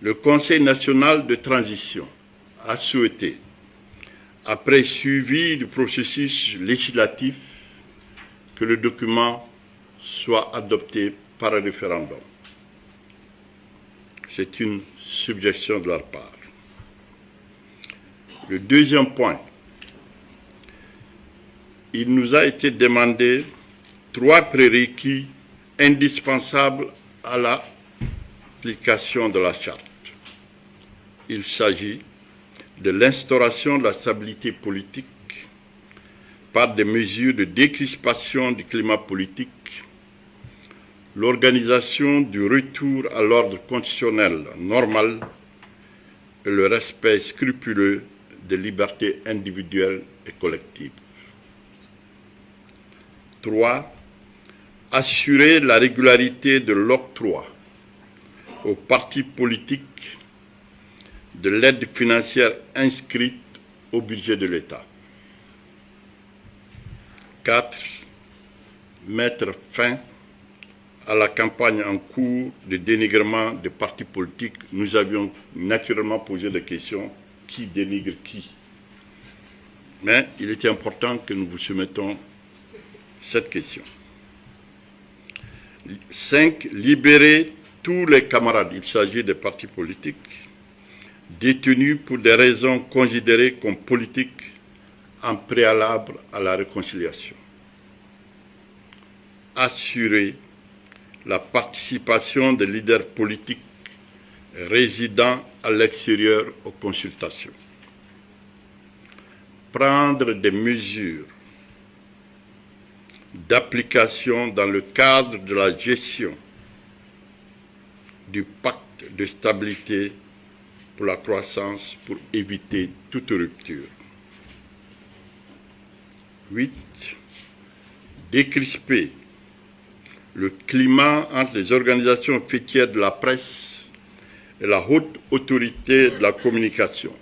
Le Conseil national de transition a souhaité, après suivi du processus législatif, que le document soit adopté par un référendum. C'est une suggestion de leur part. Le deuxième point, il nous a été demandé 3 prérequis indispensables à l'application de la charte. Il s'agit de l'instauration de la stabilité politique par des mesures de décrispation du climat politique, l'organisation du retour à l'ordre constitutionnel normal et le respect scrupuleux des libertés individuelles et collectives. 3. Assurer la régularité de l'octroi aux partis politiques de l'aide financière inscrite au budget de l'État. 4. Mettre fin à la campagne en cours de dénigrement des partis politiques. Nous avions naturellement posé la question qui dénigre qui. Mais il était important que nous vous soumettons cette question. 5. Libérer tous les camarades, il s'agit des partis politiques, détenus pour des raisons considérées comme politiques en préalable à la réconciliation. Assurer la participation des leaders politiques résidant à l'extérieur aux consultations. Prendre des mesures d'application dans le cadre de la gestion du pacte de stabilité pour la croissance pour éviter toute rupture. 8. Décrisper le climat entre les organisations fêtières de la presse et la haute autorité de la communication,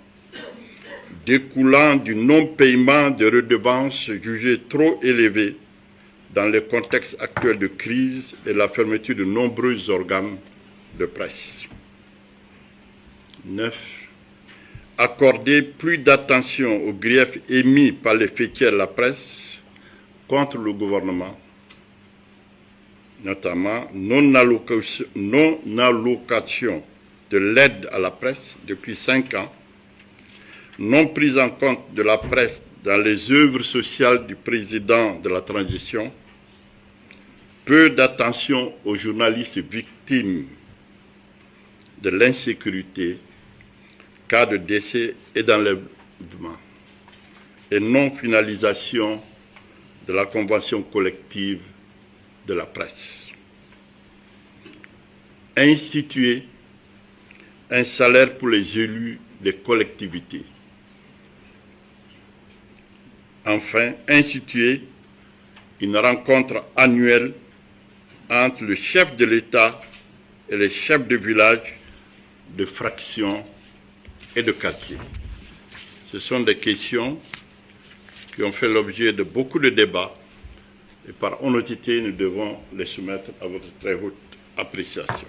découlant du non-paiement des redevances jugées trop élevées dans le contexte actuel de crise et la fermeture de nombreux organes de presse. 9. Accorder plus d'attention aux griefs émis par les fêtières de la presse contre le gouvernement, notamment non-allocation de l'aide à la presse depuis 5 ans, non prise en compte de la presse dans les œuvres sociales du président de la transition, peu d'attention aux journalistes victimes de l'insécurité, cas de décès et d'enlèvement, et non-finalisation de la convention collective de la presse. Instituer un salaire pour les élus des collectivités. Enfin, instituer une rencontre annuelle entre le chef de l'État et les chefs de village, de fractions et de quartiers. Ce sont des questions qui ont fait l'objet de beaucoup de débats et par honnêteté, nous devons les soumettre à votre très haute appréciation.